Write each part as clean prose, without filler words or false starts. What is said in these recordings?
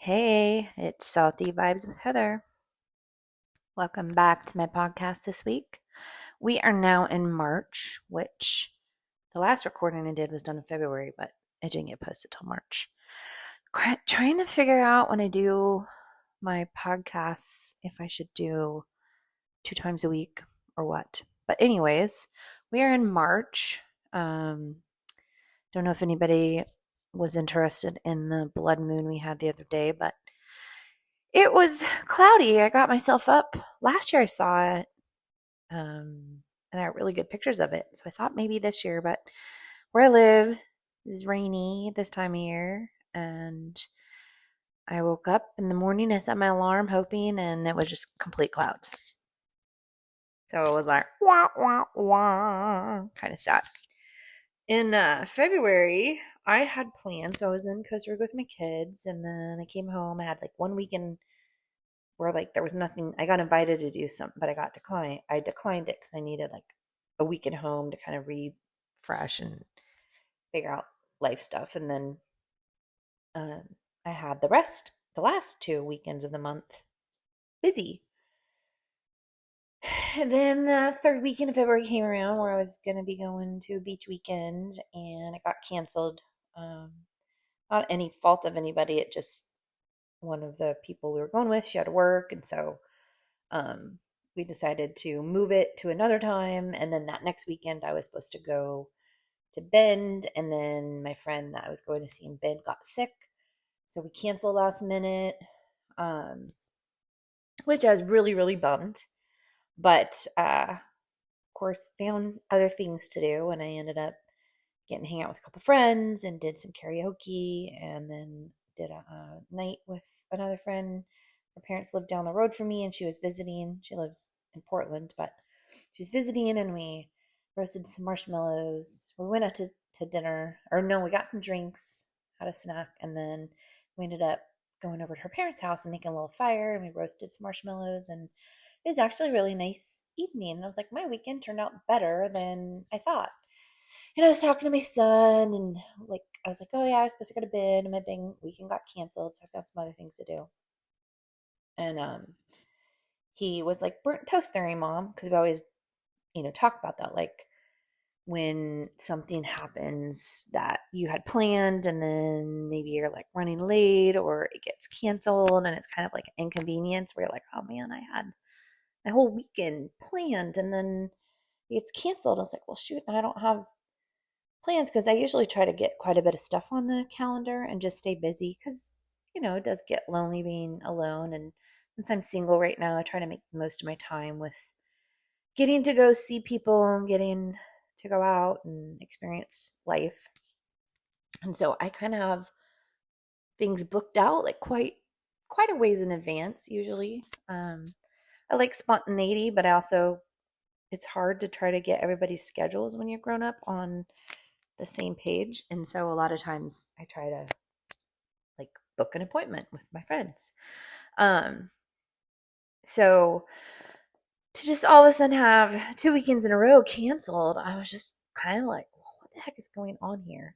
Hey, it's Salty Vibes with Heather. Welcome back to my podcast this week. We are now in March, which the last recording I did was done in February, but it didn't get posted till March. Trying to figure out when I do my podcasts if I should do 2 times a week or what. But anyways, we are in March. Don't know if anybody was interested in the blood moon we had the other day, but it was cloudy. I got myself up. Last year I saw it, and I got really good pictures of it. So I thought maybe this year, but where I live is rainy this time of year. And I woke up in the morning, I set my alarm hoping, and it was just complete clouds. So it was like, wah, wah, wah, kind of sad. In February, I had plans. So I was in Costa Rica with my kids, and then I came home. I had like one weekend where like there was nothing. I got invited to do something, but I declined it because I needed like a week at home to kind of refresh and figure out life stuff. And then um, I had the last 2 weekends of the month busy. And then the third weekend of February came around where I was going to be going to a beach weekend, and it got canceled. Um, Not any fault of anybody. It just one of the people we were going with, she had to work, and so um, we decided to move it to another time. And then that next weekend, I was supposed to go to Bend, and then my friend that I was going to see in Bend got sick, so we canceled last minute, um, which I was really, really bummed. But of course, found other things to do, and I ended up getting to hang out with a couple friends and did some karaoke, and then did a night with another friend. Her parents lived down the road from me, and she was visiting. She lives in Portland, but she's visiting, and we roasted some marshmallows. We went out to dinner, or no, we got some drinks, had a snack, and then we ended up going over to her parents' house and making a little fire, and we roasted some marshmallows, and it was actually a really nice evening. And I was like, my weekend turned out better than I thought. And I was talking to my son, and like I was like, oh yeah, I was supposed to go to bed, and my big weekend got canceled, so I found some other things to do. And he was like, burnt toast theory, mom, because we always, talk about that, like when something happens that you had planned, and then maybe you're like running late, or it gets canceled, and it's kind of like an inconvenience where you're like, oh man, I had my whole weekend planned, and then it's canceled. I was like, well, shoot, I don't have plans because I usually try to get quite a bit of stuff on the calendar and just stay busy because, it does get lonely being alone. And since I'm single right now, I try to make the most of my time with getting to go see people and getting to go out and experience life. And so I kind of have things booked out like quite a ways in advance usually. I like spontaneity, but I also it's hard to try to get everybody's schedules when you're grown up on the same page. And so a lot of times I try to like book an appointment with my friends. Um, so to just all of a sudden have 2 weekends in a row canceled, I was just kind of like, well, what the heck is going on here?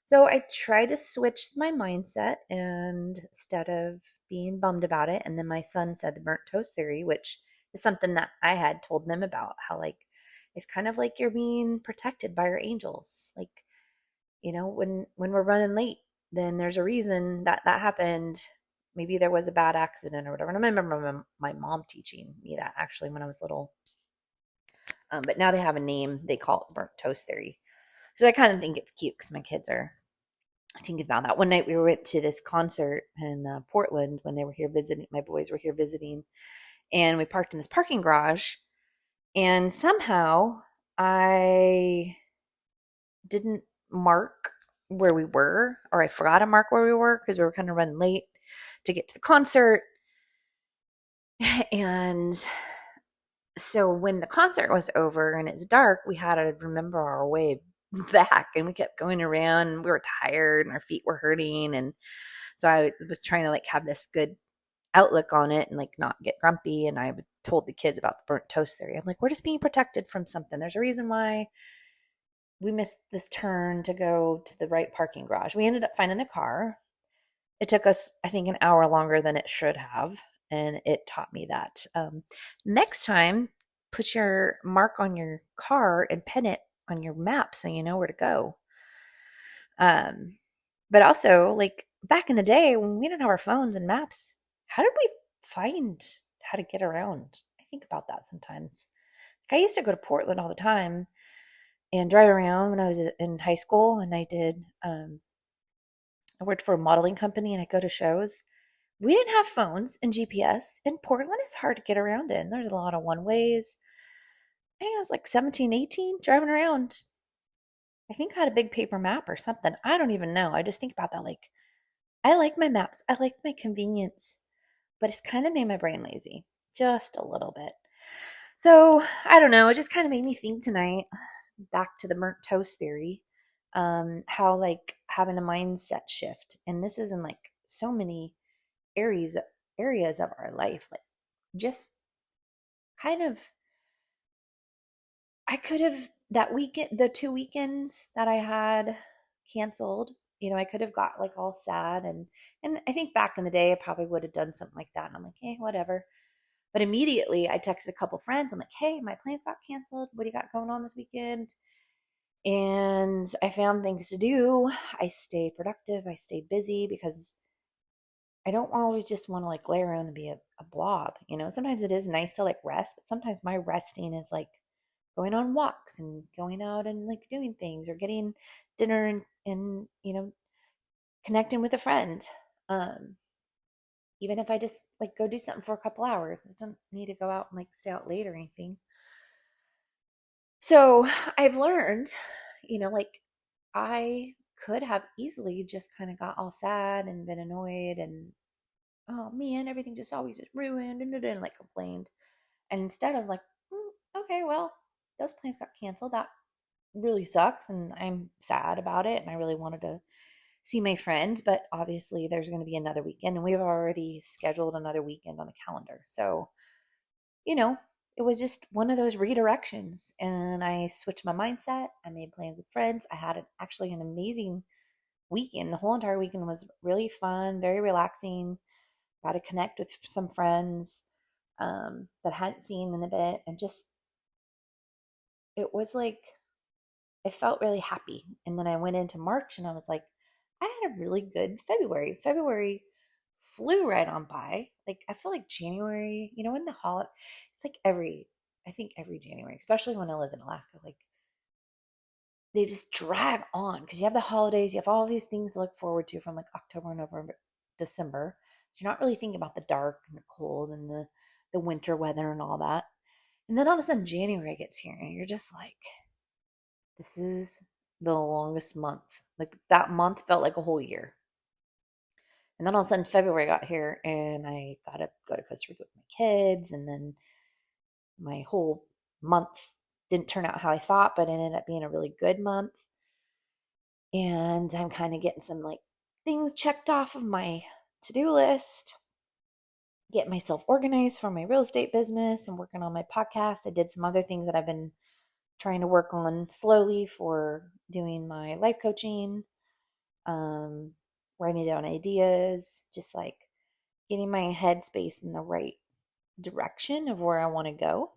So I tried to switch my mindset, and instead of being bummed about it, and then my son said the burnt toast theory, which is something that I had told them about, how like it's kind of like you're being protected by your angels. Like, when we're running late, then there's a reason that that happened. Maybe there was a bad accident or whatever. And I remember my mom teaching me that actually when I was little. But now they have a name. They call it burnt toast theory. So I kind of think it's cute because my kids are thinking about that. One night we went to this concert in Portland when they were here visiting. My boys were here visiting. And we parked in this parking garage. And somehow I didn't mark where we were, or I forgot to mark where we were because we were kind of running late to get to the concert. And so when the concert was over and it's dark, we had to remember our way back, and we kept going around, and we were tired and our feet were hurting. And so I was trying to like have this good outlook on it and like not get grumpy. And I told the kids about the burnt toast theory. I'm like, we're just being protected from something. There's a reason why we missed this turn to go to the right parking garage. We ended up finding a car. It took us, I think, an hour longer than it should have, and it taught me that. Next time, put your mark on your car and pin it on your map so you know where to go. Um, but also, like back in the day when we didn't have our phones and maps, how did we find how to get around? I think about that sometimes. Like I used to go to Portland all the time and drive around when I was in high school, and I worked for a modeling company and I go to shows. We didn't have phones and GPS, and Portland is hard to get around in. There's a lot of one ways. I think I was like 17, 18, driving around. I think I had a big paper map or something. I don't even know. I just think about that. Like, I like my maps, I like my convenience, but it's kind of made my brain lazy just a little bit. So I don't know. It just kind of made me think tonight, back to the burnt toast theory, how like having a mindset shift, and this is in like so many areas areas of our life, like just kind of I could have that weekend, the 2 weekends that I had canceled, I could have got like all sad, and I think back in the day I probably would have done something like that. And I'm like, hey, whatever. But immediately I texted a couple friends. I'm like, hey, my plans got canceled. What do you got going on this weekend? And I found things to do. I stayed productive. I stayed busy because I don't always just want to like lay around and be a blob. Sometimes it is nice to like rest, but sometimes my resting is like going on walks and going out and like doing things or getting dinner and connecting with a friend. Um, Even if I just like go do something for a couple hours, I don't need to go out and like stay out late or anything. So I've learned, like I could have easily just kind of got all sad and been annoyed and oh man, everything just always is ruined and like complained. And instead of like, okay, well, those plans got canceled. That really sucks and I'm sad about it and I really wanted to see my friends, but obviously there's going to be another weekend and we've already scheduled another weekend on the calendar. So, you know, it was just one of those redirections and I switched my mindset. I made plans with friends. I had actually an amazing weekend. The whole entire weekend was really fun, very relaxing. Got to connect with some friends that I hadn't seen in a bit, and just it was like I felt really happy. And then I went into March and I was like, I had a really good February. February flew right on by. Like I feel like January, in the holiday, it's like I think every January, especially when I lived in Alaska, like they just drag on because you have the holidays, you have all these things to look forward to from like October, November, December. You're not really thinking about the dark and the cold and the winter weather and all that. And then all of a sudden January gets here and you're just like, this is the longest month. Like that month felt like a whole year. And then all of a sudden February got here and I got to go to Costa Rica with my kids. And then my whole month didn't turn out how I thought, but it ended up being a really good month. And I'm kind of getting some like things checked off of my to-do list, get myself organized for my real estate business and working on my podcast. I did some other things that I've been trying to work on slowly for doing my life coaching, um, writing down ideas, just like getting my headspace in the right direction of where I want to go.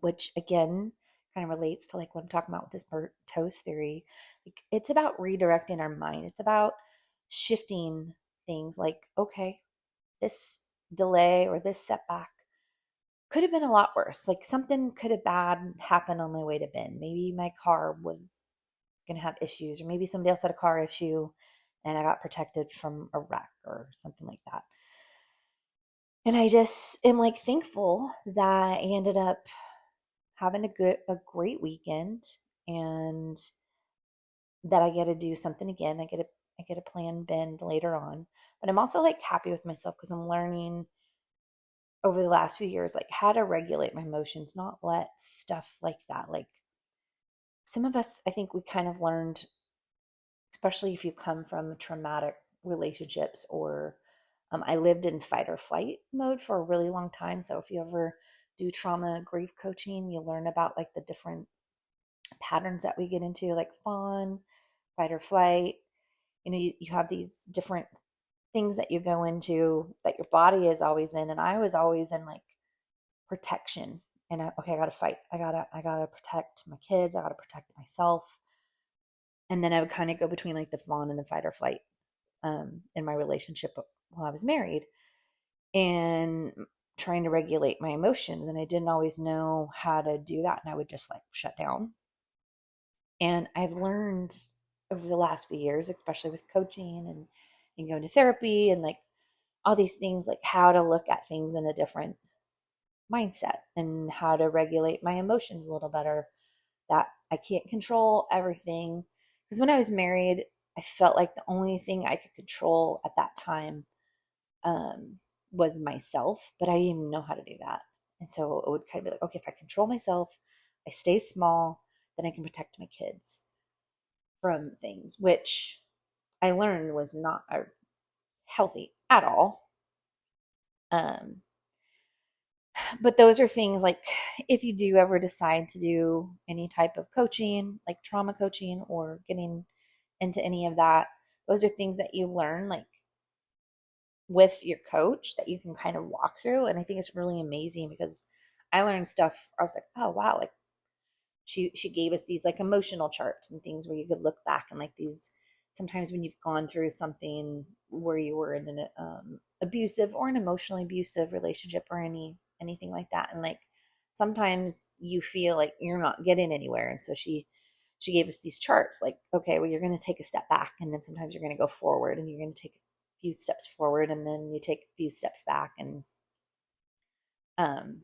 Which again kind of relates to like what I'm talking about with this burnt toast theory. Like it's about redirecting our mind. It's about shifting things like, okay, this delay or this setback could have been a lot worse. Like something could have bad happened on my way to Bend. Maybe my car was going to have issues, or maybe somebody else had a car issue and I got protected from a wreck or something like that. And I just am like thankful that I ended up having a great weekend and that I get to do something again. I get a plan Bend later on. But I'm also like happy with myself because I'm learning over the last few years like how to regulate my emotions, not let stuff like that. Like some of us, I think we kind of learned, especially if you come from traumatic relationships or I lived in fight or flight mode for a really long time. So if you ever do trauma grief coaching, you learn about like the different patterns that we get into, like fawn, fight or flight. you have these different things that you go into that your body is always in. And I was always in like protection. And okay, I gotta fight. I gotta protect my kids. I gotta protect myself. And then I would kind of go between like the fawn and the fight or flight in my relationship while I was married, and trying to regulate my emotions. And I didn't always know how to do that. And I would just like shut down. And I've learned over the last few years, especially with coaching and going to therapy and like all these things, like how to look at things in a different mindset and how to regulate my emotions a little better. That I can't control everything. Because when I was married, I felt like the only thing I could control at that time um, was myself, but I didn't even know how to do that. And so it would kind of be like, okay, if I control myself, I stay small, then I can protect my kids from things, which I learned was not healthy at all. Um, but those are things like if you do ever decide to do any type of coaching, like trauma coaching or getting into any of that, those are things that you learn like with your coach that you can kind of walk through. And I think it's really amazing because I learned stuff. I was like, oh wow, like she gave us these like emotional charts and things where you could look back and like these sometimes when you've gone through something where you were in an abusive or an emotionally abusive relationship or anything like that, and like sometimes you feel like you're not getting anywhere, and so she gave us these charts like, okay, well, you're going to take a step back, and then sometimes you're going to go forward, and you're going to take a few steps forward, and then you take a few steps back, and um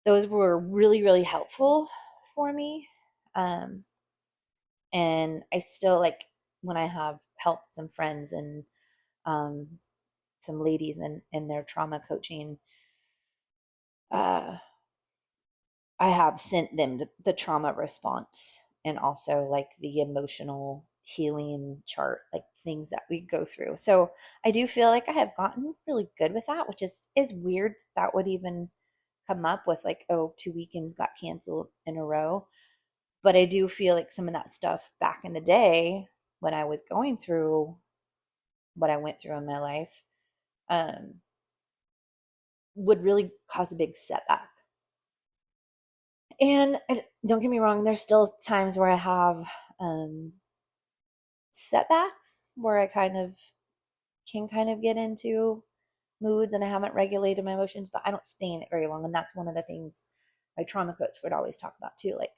those were really, really helpful for me. Um, and I still like when I have helped some friends and um, some ladies in their trauma coaching, uh, I have sent them the trauma response and also like the emotional healing chart, like things that we go through. So I do feel like I have gotten really good with that, which is weird that would even come up with like, oh, 2 weekends got canceled in a row. But I do feel like some of that stuff back in the day when I was going through what I went through in my life um, would really cause a big setback. And don't get me wrong, there's still times where I have um, setbacks where I kind of can kind of get into moods and I haven't regulated my emotions, but I don't stay in it very long. And that's one of the things my trauma coach would always talk about too. Like,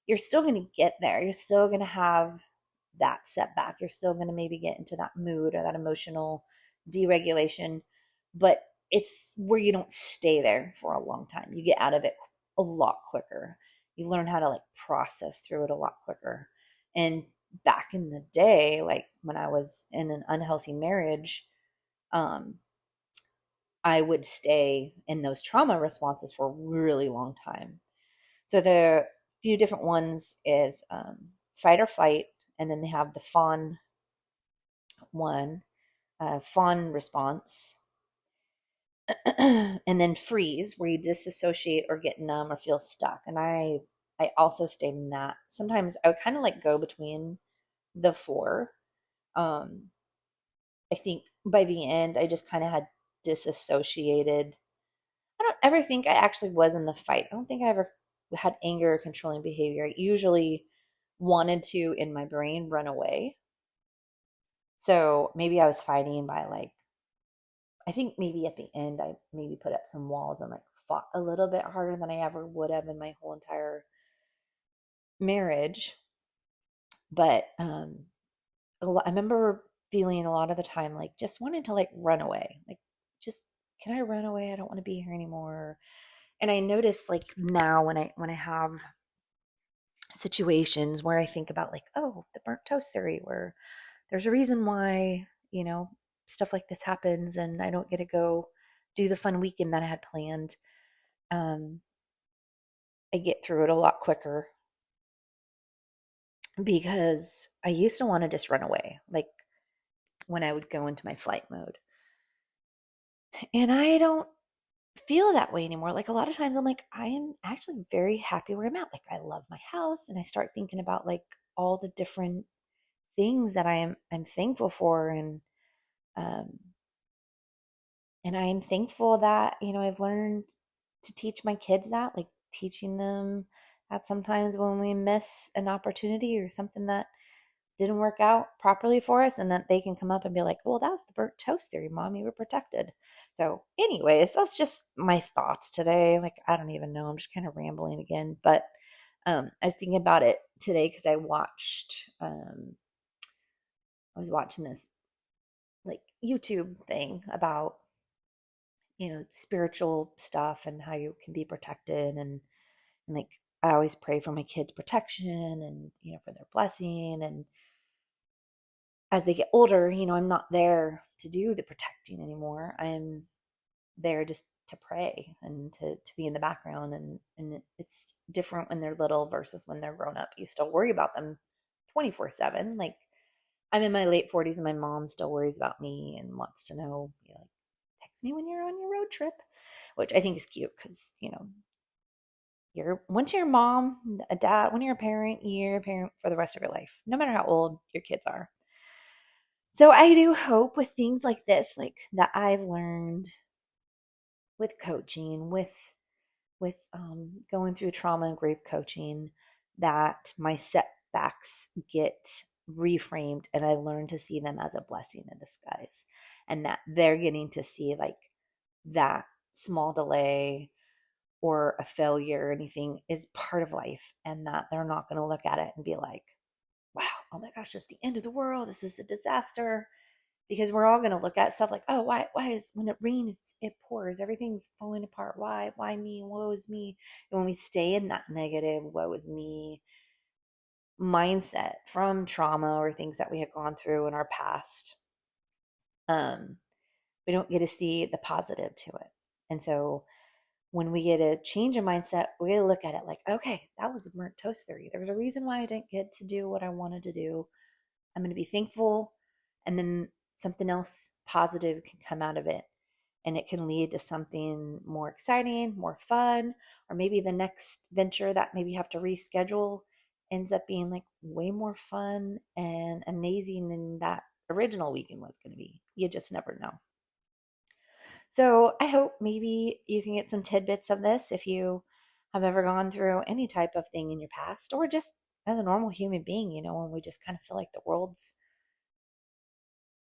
you're still going to get there. You're still going to have that setback. You're still going to maybe get into that mood or that emotional deregulation, but it's where you don't stay there for a long time. You get out of it a lot quicker. You learn how to like process through it a lot quicker. And back in the day, like when I was in an unhealthy marriage, um, I would stay in those trauma responses for a really long time. So the few different ones is fight or flight, and then they have the fawn one, fawn response, and then freeze, where you disassociate or get numb or feel stuck. And I also stayed in that. Sometimes I would kind of like go between the four. Um, I think by the end, I just kind of had disassociated. I don't ever think I actually was in the fight. I don't think I ever had anger or controlling behavior. I usually wanted to, in my brain, run away. So maybe I was fighting by like, I think maybe at the end, I maybe put up some walls and like fought a little bit harder than I ever would have in my whole entire marriage. But I remember feeling a lot of the time like just wanting to like run away. Like, just can I run away? I don't want to be here anymore. And I notice like now when I have situations where I think about like, oh, the burnt toast theory, where there's a reason why, stuff like this happens and I don't get to go do the fun weekend that I had planned. Um, I get through it a lot quicker because I used to want to just run away, like when I would go into my flight mode. And I don't feel that way anymore. Like a lot of times I'm like, I am actually very happy where I'm at. Like I love my house and I start thinking about like all the different things that I'm thankful for, um and I am thankful that, I've learned to teach my kids that, like teaching them that sometimes when we miss an opportunity or something that didn't work out properly for us, and that they can come up and be like, well, that was the burnt toast theory, mom, you were protected. So anyways, that's just my thoughts today. Like, I don't even know, I'm just kind of rambling again, but I was thinking about it today because I was watching this like YouTube thing about, spiritual stuff and how you can be protected, and like I always pray for my kids' protection and, for their blessing. And as they get older, I'm not there to do the protecting anymore. I'm there just to pray and to be in the background. And it's different when they're little versus when they're grown up. You still worry about them 24/7. Like, I'm in my late 40s and my mom still worries about me and wants to know, like, text me when you're on your road trip, which I think is cute because, once you're a mom, a dad, when you're a parent, you're a parent for the rest of your life, no matter how old your kids are. So I do hope with things like this, like that I've learned with coaching, with going through trauma and grief coaching, that my setbacks get reframed and I learn to see them as a blessing in disguise, and that they're getting to see like that small delay or a failure or anything is part of life, and that they're not going to look at it and be like, wow, oh my gosh, it's the end of the world, this is a disaster. Because we're all going to look at stuff like, oh, why is when it rains it pours, everything's falling apart, why me, woe is me. And when we stay in that negative woe is me mindset from trauma or things that we have gone through in our past, um we don't get to see the positive to it. And so when we get a change in mindset, we got to look at it like, okay, that was a burnt toast theory. There was a reason why I didn't get to do what I wanted to do. I'm going to be thankful, and then something else positive can come out of it. And it can lead to something more exciting, more fun, or maybe the next venture that maybe you have to reschedule ends up being like way more fun and amazing than that original weekend was going to be. You just never know. So I hope maybe you can get some tidbits of this if you have ever gone through any type of thing in your past, or just as a normal human being, when we just kind of feel like the world's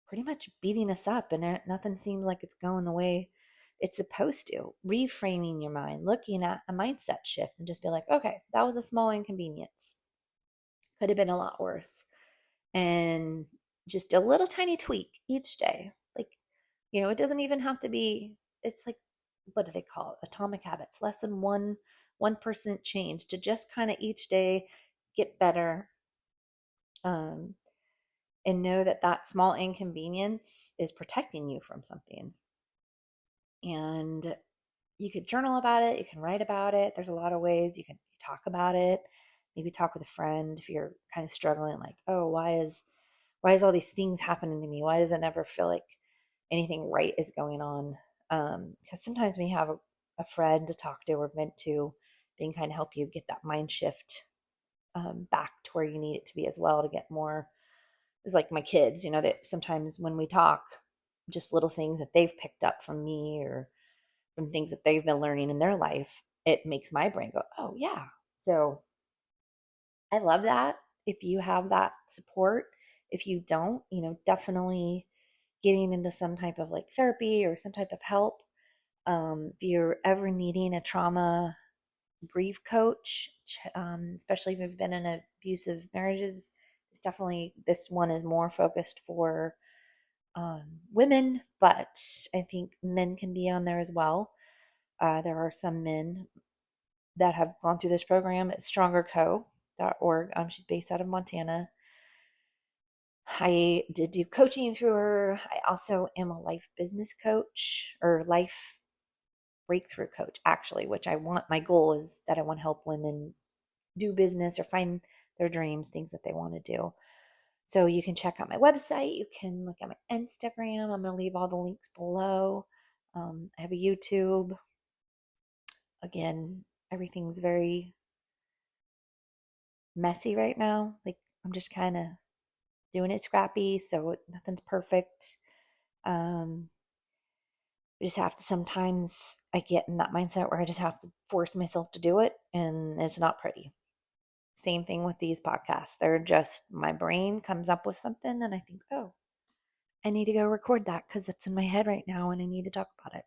pretty much beating us up and nothing seems like it's going the way it's supposed to. Reframing your mind, looking at a mindset shift and just be like, okay, that was a small inconvenience. Could have been a lot worse. And just a little tiny tweak each day. Like, it doesn't even have to be, it's like, what do they call it? Atomic habits, less than 1% change to just kind of each day get better. Um, and know that that small inconvenience is protecting you from something. And you could journal about it, you can write about it. There's a lot of ways you can talk about it. Maybe talk with a friend if you're kind of struggling, like, oh, why is all these things happening to me? Why does it never feel like anything right is going on? Because sometimes when you have a friend to talk to or vent to, they can kind of help you get that mind shift back to where you need it to be as well, to get more. It's like my kids, that sometimes when we talk, just little things that they've picked up from me or from things that they've been learning in their life, it makes my brain go, oh, yeah. So I love that. If you have that support, if you don't, definitely getting into some type of like therapy or some type of help. If you're ever needing a trauma grief coach, especially if you've been in abusive marriages, it's definitely, this one is more focused for women, but I think men can be on there as well. There are some men that have gone through this program at strongerco.org. She's based out of Montana. I did do coaching through her. I also am a life business coach, or life breakthrough coach, actually, which my goal is that I want to help women do business or find their dreams, things that they want to do. So you can check out my website. You can look at my Instagram. I'm going to leave all the links below. I have a YouTube. Again, everything's very messy right now. Like, I'm just kind of doing it scrappy, so nothing's perfect. Um, I just have to sometimes I get in that mindset where I just have to force myself to do it, and it's not pretty. Same thing with these podcasts. They're just my brain comes up with something, and I think, oh, I need to go record that because it's in my head right now, and I need to talk about it.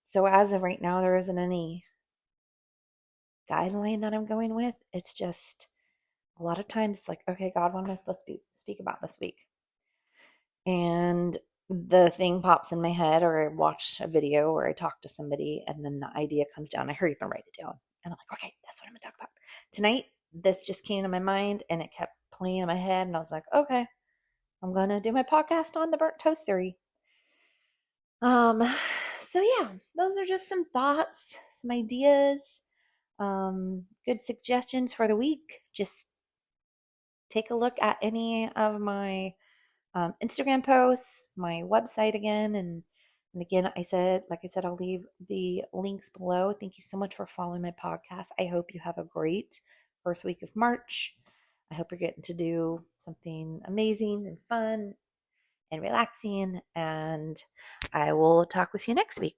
So as of right now, there isn't any guideline that I'm going with. It's just a lot of times it's like, okay, God, what am I supposed to speak about this week? And the thing pops in my head, or I watch a video, or I talk to somebody, and then the idea comes down. I hurry up and write it down. And I'm like, okay, that's what I'm going to talk about. Tonight, this just came to my mind, and it kept playing in my head. And I was like, okay, I'm going to do my podcast on the burnt toast theory. Um, so yeah, those are just some thoughts, some ideas, good suggestions for the week. Just take a look at any of my Instagram posts, my website again, and again, like I said, I'll leave the links below. Thank you so much for following my podcast. I hope you have a great first week of March. I hope you're getting to do something amazing and fun and relaxing, and I will talk with you next week.